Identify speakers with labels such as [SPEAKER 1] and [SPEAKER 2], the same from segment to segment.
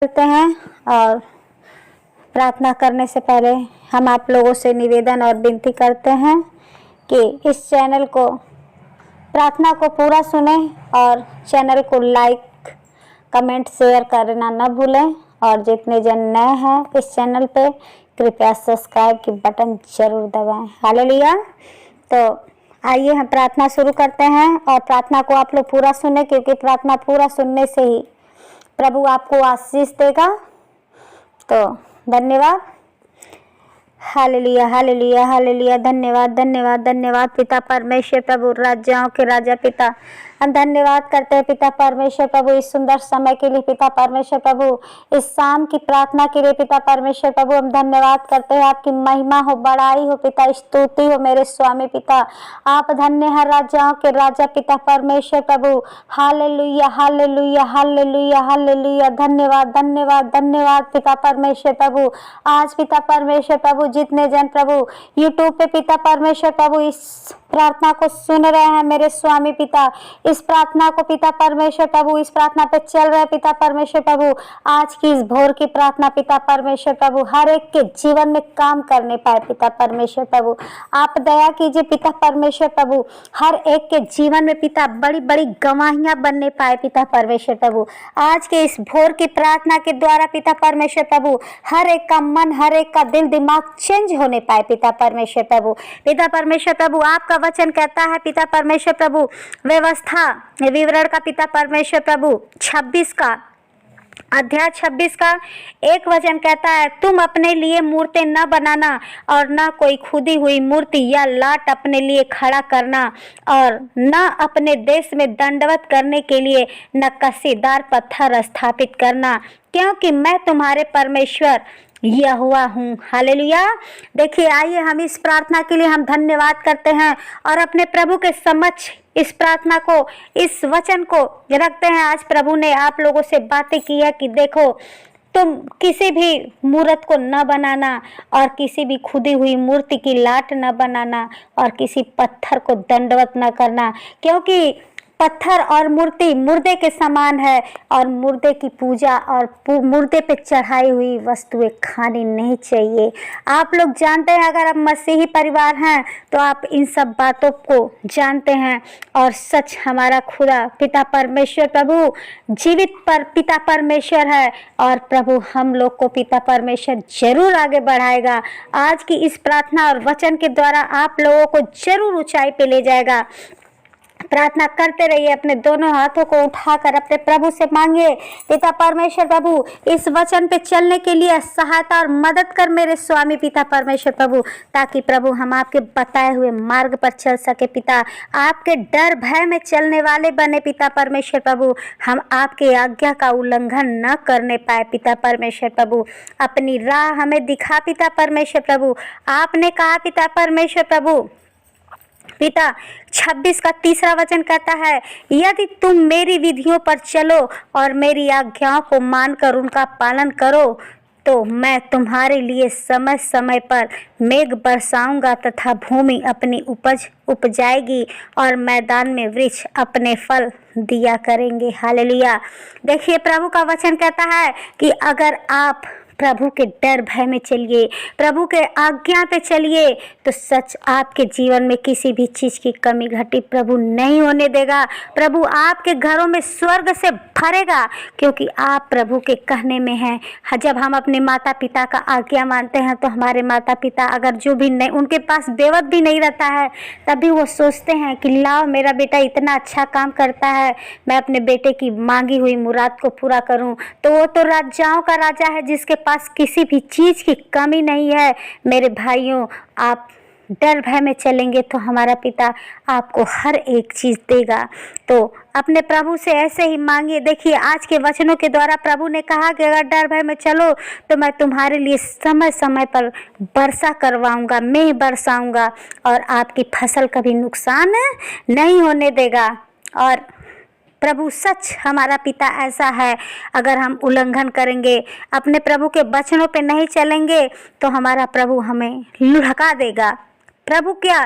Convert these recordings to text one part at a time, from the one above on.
[SPEAKER 1] करते हैं और प्रार्थना करने से पहले हम आप लोगों से निवेदन और विनती करते हैं कि इस चैनल को प्रार्थना को पूरा सुने और चैनल को लाइक कमेंट शेयर करना न भूलें। और जितने जन नए हैं इस चैनल पे कृपया सब्सक्राइब की बटन जरूर दबाएं। हालेलुया। तो आइए हम प्रार्थना शुरू करते हैं और प्रार्थना को आप लोग पूरा सुने, क्योंकि प्रार्थना पूरा सुनने से ही प्रभु आपको आशीष देगा। तो धन्यवाद। Hallelujah hallelujah hallelujah. धन्यवाद धन्यवाद धन्यवाद पिता परमेश्वर प्रभु, राज्यों के राजा पिता, हम धन्यवाद करते हैं पिता परमेश्वर प्रभु इस सुंदर समय के लिए। पिता परमेश्वर प्रभु इस शाम की प्रार्थना के लिए पिता परमेश्वर प्रभु हम धन्यवाद करते हैं। आपकी महिमा हो, बड़ाई हो पिता, स्तुति हो मेरे स्वामी पिता। आप धन्य है राज्यों के राजा पिता परमेश्वर प्रभु। Hallelujah hallelujah hallelujah hallelujah. धन्यवाद धन्यवाद धन्यवाद पिता परमेश्वर प्रभु। आज पिता परमेश्वर प्रभु जितने जन प्रभु यूट्यूब पे पिता परमेश्वर प्रभु इस प्रार्थना को सुन रहे हैं मेरे स्वामी पिता, इस प्रार्थना को पिता परमेश्वर प्रभु इस प्रार्थना पे चल रहे पिता परमेश्वर प्रभु, आज की इस भोर की प्रार्थना पिता परमेश्वर प्रभु हर एक के जीवन में काम करने पाए पिता परमेश्वर प्रभु। आप दया कीजिए पिता परमेश्वर प्रभु, हर एक के जीवन में पिता बड़ी बड़ी गवाहियां बनने पाए पिता परमेश्वर प्रभु। आज के इस भोर की प्रार्थना के द्वारा पिता परमेश्वर प्रभु हर एक का मन, हर एक का दिल दिमाग चेंज होने पाए पिता परमेश्वर प्रभु। पिता परमेश्वर प्रभु आपका वचन कहता है पिता परमेश्वर प्रभु व्यवस्था विवरण का पिता परमेश्वर प्रभु 26 का अध्याय 26 का 1 वचन कहता है, तुम अपने लिए मूर्ति न बनाना और न कोई खुदी हुई मूर्ति या लाट अपने लिए खड़ा करना और न अपने देश में दंडवत करने के लिए नक्काशीदार पत्थर स्थापित करना, क्योंकि मैं तुम्हारे परमेश्वर यहोवा हूँ। हालेलुया। देखिए आइए हम इस प्रार्थना के लिए हम धन्यवाद करते हैं और अपने प्रभु के समक्ष इस प्रार्थना को, इस वचन को रखते हैं। आज प्रभु ने आप लोगों से बातें की है कि देखो तुम किसी भी मूर्त को न बनाना और किसी भी खुदी हुई मूर्ति की लाट न बनाना और किसी पत्थर को दंडवत न करना, क्योंकि पत्थर और मूर्ति मुर्दे के समान है और मुर्दे की पूजा और मुर्दे पे चढ़ाई हुई वस्तुएं खानी नहीं चाहिए। आप लोग जानते हैं, अगर आप मसीही परिवार हैं तो आप इन सब बातों को जानते हैं। और सच हमारा खुदा पिता परमेश्वर प्रभु जीवित पर पिता परमेश्वर है और प्रभु हम लोग को पिता परमेश्वर जरूर आगे बढ़ाएगा। आज की इस प्रार्थना और वचन के द्वारा आप लोगों को जरूर ऊंचाई पे ले जाएगा। प्रार्थना करते रहिए, अपने दोनों हाथों को उठाकर अपने प्रभु से मांगिए, पिता परमेश्वर प्रभु इस वचन पे चलने के लिए सहायता और मदद कर मेरे स्वामी पिता परमेश्वर प्रभु, ताकि प्रभु हम आपके बताए हुए मार्ग पर चल सके पिता, आपके डर भय में चलने वाले बने पिता परमेश्वर प्रभु, हम आपके आज्ञा का उल्लंघन न करने पाए पिता परमेश्वर प्रभु। अपनी राह हमें दिखा पिता परमेश्वर प्रभु। आपने कहा पिता परमेश्वर प्रभु पिता 26 का 3 वचन कहता है, यदि तुम मेरी विधियों पर चलो और मेरी आज्ञाओं को मानकर उनका पालन करो तो मैं तुम्हारे लिए समय समय पर मेघ बरसाऊंगा तथा भूमि अपनी उपज उपजाएगी और मैदान में वृक्ष अपने फल दिया करेंगे। हालेलुया। देखिए प्रभु का वचन कहता है कि अगर आप प्रभु के डर भय में चलिए, प्रभु के आज्ञा पे चलिए, तो सच आपके जीवन में किसी भी चीज की कमी घटी प्रभु नहीं होने देगा। प्रभु आपके घरों में स्वर्ग से भरेगा, क्योंकि आप प्रभु के कहने में हैं। जब हम अपने माता पिता का आज्ञा मानते हैं तो हमारे माता पिता अगर जो भी नहीं, उनके पास बेवत भी नहीं रहता है, तभी वो सोचते हैं कि लाओ मेरा बेटा इतना अच्छा काम करता है, मैं अपने बेटे की मांगी हुई मुराद को पूरा करूं। तो वो तो राजाओं का राजा है जिसके पास किसी भी चीज की कमी नहीं है। मेरे भाइयों, आप डर भय में चलेंगे तो हमारा पिता आपको हर एक चीज देगा। तो अपने प्रभु से ऐसे ही मांगिए। देखिए आज के वचनों के द्वारा प्रभु ने कहा कि अगर डर भय में चलो तो मैं तुम्हारे लिए समय समय पर वर्षा करवाऊंगा, मेघ बरसाऊंगा और आपकी फसल कभी नुकसान नहीं होने देगा। और प्रभु सच हमारा पिता ऐसा है, अगर हम उल्लंघन करेंगे, अपने प्रभु के वचनों पे नहीं चलेंगे तो हमारा प्रभु हमें लुढ़का देगा। प्रभु क्या,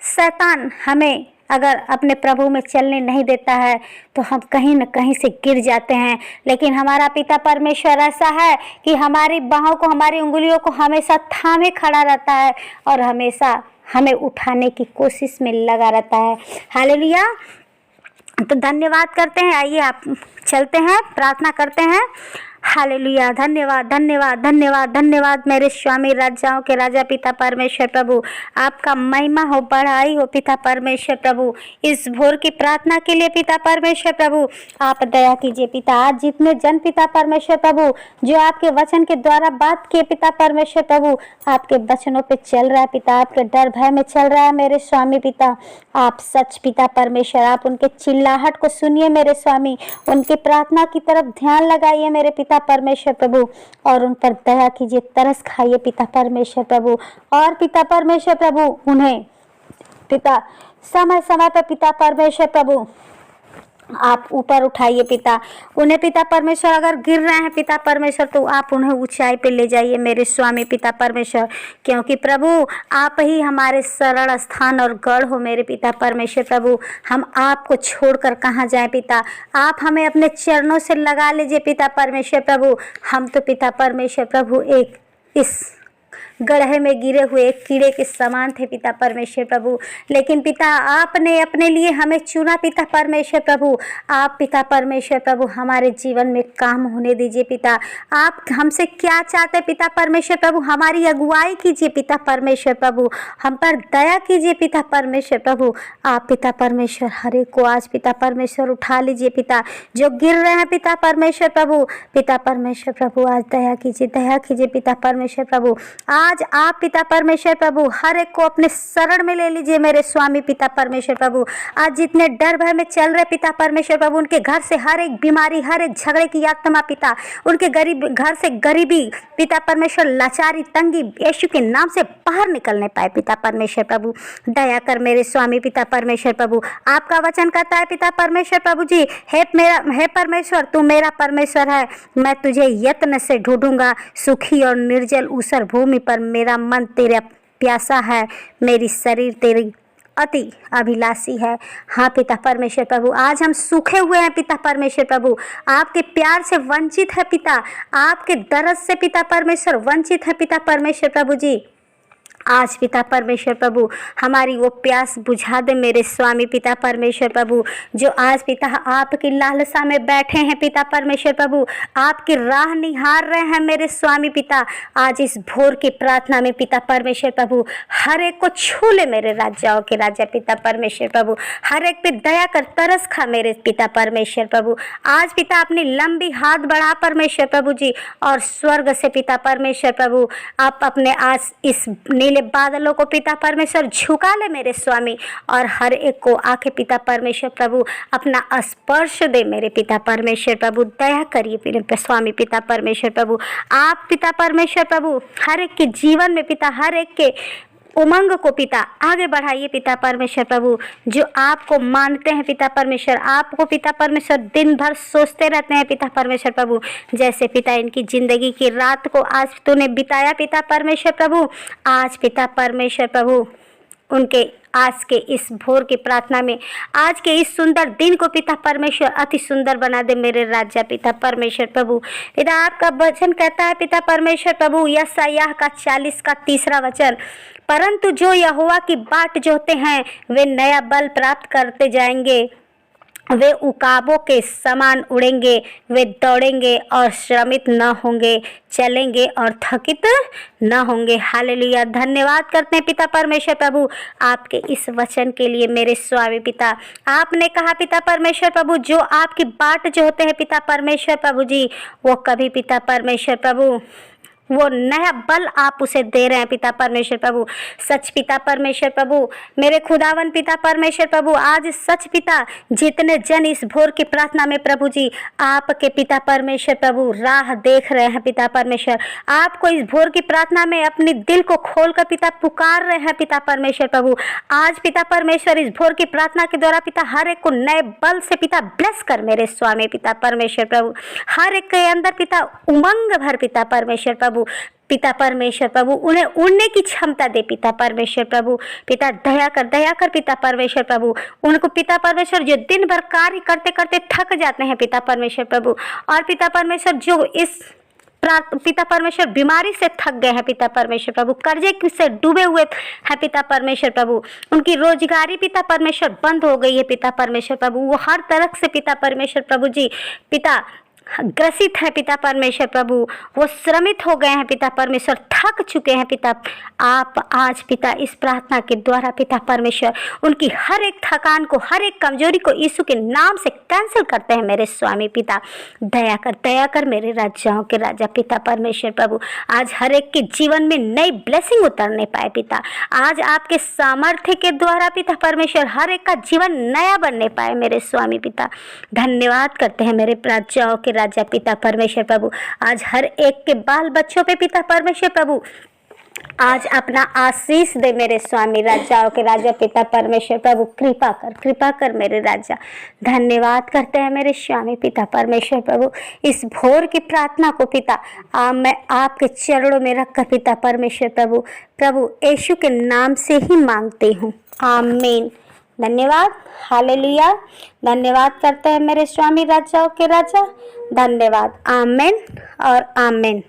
[SPEAKER 1] शैतान हमें अगर अपने प्रभु में चलने नहीं देता है तो हम कहीं न कहीं से गिर जाते हैं। लेकिन हमारा पिता परमेश्वर ऐसा है कि हमारी बाहों को, हमारी उंगलियों को हमेशा थामे खड़ा रहता है और हमेशा हमें उठाने की कोशिश में लगा रहता है। हालेलुया। तो धन्यवाद करते हैं। आइए आप चलते हैं, प्रार्थना करते हैं। हालेलुया। धन्यवाद धन्यवाद धन्यवाद धन्यवाद मेरे स्वामी, राजाओं के राजा पिता परमेश्वर प्रभु, आपका महिमा हो, बढ़ाई हो पिता परमेश्वर प्रभु। इस भोर की प्रार्थना के लिए पिता परमेश्वर प्रभु आप दया कीजिए पिता। आज जितने जन पिता परमेश्वर प्रभु जो आपके वचन के द्वारा बात किए पिता परमेश्वर प्रभु, आपके वचनों पे चल रहा है पिता, आपके डर भय में चल रहा है मेरे स्वामी पिता। आप सच पिता परमेश्वर, आप उनके चिल्लाहट को सुनिए मेरे स्वामी, उनकी प्रार्थना की तरफ ध्यान लगाइए मेरे पिता परमेश्वर प्रभु और उन पर दया कीजिए, तरस खाइए पिता परमेश्वर प्रभु। और पिता परमेश्वर प्रभु उन्हें पिता समय समय पर पिता परमेश्वर प्रभु आप ऊपर उठाइए पिता। उन्हें पिता परमेश्वर अगर गिर रहे हैं पिता परमेश्वर तो आप उन्हें ऊंचाई पे ले जाइए मेरे स्वामी पिता परमेश्वर, क्योंकि प्रभु आप ही हमारे शरण स्थान और गढ़ हो मेरे पिता परमेश्वर प्रभु। हम आपको छोड़कर कहाँ जाएं पिता, आप हमें अपने चरणों से लगा लीजिए पिता परमेश्वर प्रभु। हम तो पिता परमेश्वर प्रभु एक इस गड्ढे में गिरे हुए एक कीड़े के समान थे पिता परमेश्वर प्रभु, लेकिन पिता आपने अपने लिए हमें चुना पिता परमेश्वर प्रभु। आप पिता परमेश्वर प्रभु हमारे जीवन में काम होने दीजिए पिता। आप हमसे क्या चाहते पिता परमेश्वर प्रभु, हमारी अगुवाई कीजिए पिता परमेश्वर प्रभु, हम पर दया कीजिए पिता परमेश्वर प्रभु। आप पिता परमेश्वर हर एक को आज पिता परमेश्वर उठा लीजिए पिता, जो गिर रहे हैं पिता परमेश्वर प्रभु। पिता परमेश्वर प्रभु आज दया कीजिए पिता परमेश्वर प्रभु। आज आप पिता परमेश्वर प्रभु हर एक को अपने शरण में ले लीजिए मेरे स्वामी पिता परमेश्वर प्रभु। आज जितने डर भय में चल रहे पिता परमेश्वर प्रभु, उनके घर से हर एक बीमारी, हर एक झगड़े की आत्मा पिता, उनके गरीब घर से गरीबी पिता परमेश्वर, लाचारी, तंगी यीशु के नाम से बाहर निकलने पाए पिता परमेश्वर प्रभु। दया कर मेरे स्वामी पिता परमेश्वर प्रभु। आपका वचन कहता है पिता परमेश्वर प्रभु जी, हे परमेश्वर तू मेरा परमेश्वर है, मैं तुझे यत्न से ढूंढूंगा। सुखी और निर्जल ऊसर भूमि पर मेरा मन तेरा प्यासा है, मेरी शरीर तेरी अति अभिलाषी है। हाँ पिता परमेश्वर प्रभु, आज हम सूखे हुए हैं पिता परमेश्वर प्रभु, आपके प्यार से वंचित है पिता, आपके दरद से पिता परमेश्वर वंचित है पिता परमेश्वर प्रभु जी। आज पिता परमेश्वर प्रभु हमारी वो प्यास बुझा दे मेरे स्वामी पिता परमेश्वर प्रभु, जो आज पिता आपकी लालसा में बैठे हैं पिता परमेश्वर प्रभु, आपकी राह निहार रहे हैं मेरे स्वामी पिता। आज इस भोर की प्रार्थना में पिता परमेश्वर प्रभु हर एक को छू ले मेरे राजाओं के राजा पिता परमेश्वर प्रभु, हर एक पे दया कर, तरस खा मेरे पिता परमेश्वर प्रभु। आज पिता अपनी लंबी हाथ बढ़ा परमेश्वर प्रभु जी, और स्वर्ग से पिता परमेश्वर प्रभु आप अपने आज इस बादलों को पिता परमेश्वर झुका ले मेरे स्वामी, और हर एक को आके पिता परमेश्वर प्रभु अपना स्पर्श दे मेरे पिता परमेश्वर प्रभु। दया करिए मेरे स्वामी पिता परमेश्वर प्रभु। आप पिता परमेश्वर प्रभु हर एक के जीवन में पिता, हर एक के उमंग को पिता आगे बढ़ाइए पिता परमेश्वर प्रभु। जो आपको मानते हैं पिता परमेश्वर, आपको पिता परमेश्वर दिन भर सोचते रहते हैं पिता परमेश्वर प्रभु, जैसे पिता इनकी जिंदगी की रात को आज तूने बिताया पिता परमेश्वर प्रभु, आज पिता परमेश्वर प्रभु उनके आज के इस भोर की प्रार्थना में, आज के इस सुंदर दिन को पिता परमेश्वर अति सुंदर बना दे मेरे राजा पिता परमेश्वर प्रभु। पिता आपका वचन कहता है पिता परमेश्वर प्रभु, यशायाह का 40 का 3 वचन, परंतु जो यहोवा की बाट जोहते हैं वे नया बल प्राप्त करते जाएंगे, वे उकाबों के समान उड़ेंगे, वे दौड़ेंगे और श्रमित न होंगे, चलेंगे और थकित न होंगे। हालेलुया। धन्यवाद करते हैं पिता परमेश्वर प्रभु आपके इस वचन के लिए मेरे स्वामी पिता। आपने कहा पिता परमेश्वर प्रभु, जो आपकी बाट जो होते हैं पिता परमेश्वर प्रभु जी, वो कभी पिता परमेश्वर प्रभु वो नया बल आप उसे दे रहे हैं पिता परमेश्वर प्रभु। सच पिता परमेश्वर प्रभु, मेरे खुदावन पिता परमेश्वर प्रभु, आज सच पिता जितने जन इस भोर की प्रार्थना में प्रभु जी आपके पिता परमेश्वर प्रभु राह देख रहे हैं पिता परमेश्वर, आपको इस भोर की प्रार्थना में अपने दिल को खोलकर पिता पुकार रहे हैं पिता परमेश्वर प्रभु। आज पिता परमेश्वर इस भोर की प्रार्थना के द्वारा पिता हर एक को नए बल से पिता ब्लेस कर मेरे स्वामी पिता परमेश्वर प्रभु, हर एक के अंदर पिता उमंग भर पिता परमेश्वर प्रभु। प्रभु। पिता परमेश्वर प्रभु, उन्हें उड़ने की क्षमता दे पिता परमेश्वर प्रभु। पिता दया कर पिता परमेश्वर प्रभु। उनको पिता परमेश्वर जो दिन भर कार्य करते करते थक जाते हैं पिता परमेश्वर प्रभु, और पिता परमेश्वर जो इस पिता परमेश्वर बीमारी से थक गए हैं पिता परमेश्वर प्रभु, कर्जे से डूबे हुए हैं पिता परमेश्वर प्रभु, उनकी रोजगारी पिता परमेश्वर बंद हो गई है पिता परमेश्वर प्रभु, वो हर तरह से पिता परमेश्वर प्रभु जी पिता ग्रसित है पिता परमेश्वर प्रभु, वो श्रमित हो गए हैं पिता परमेश्वर, थक चुके हैं पिता। आप आज पिता इस प्रार्थना के द्वारा पिता परमेश्वर उनकी हर एक थकान को, हर एक कमजोरी को यीशु के नाम से कैंसिल करते हैं मेरे स्वामी पिता। दया कर मेरे राजाओं के राजा पिता परमेश्वर प्रभु। आज हर एक के जीवन में नई ब्लेसिंग उतरने पाए पिता। आज आपके सामर्थ्य के द्वारा पिता परमेश्वर हर एक का जीवन नया बनने पाए मेरे स्वामी पिता। धन्यवाद करते हैं मेरे राजाओं के राजा पिता परमेश्वर प्रभु। आज हर एक के बाल बच्चों पे पिता परमेश्वर प्रभु आज अपना आशीष दे मेरे स्वामी राजाओं के राजा पिता परमेश्वर प्रभु। कृपा कर मेरे राजा। धन्यवाद करते हैं मेरे स्वामी पिता परमेश्वर प्रभु। इस भोर की प्रार्थना को पिता मैं आपके चरणों में रखकर पिता परमेश्वर प्रभु यीशु के नाम से ही मांगती हूँ, आमीन। धन्यवाद, हालेलुया। धन्यवाद करते हैं मेरे स्वामी राजाओं के राजा। धन्यवाद, आमीन और आमीन।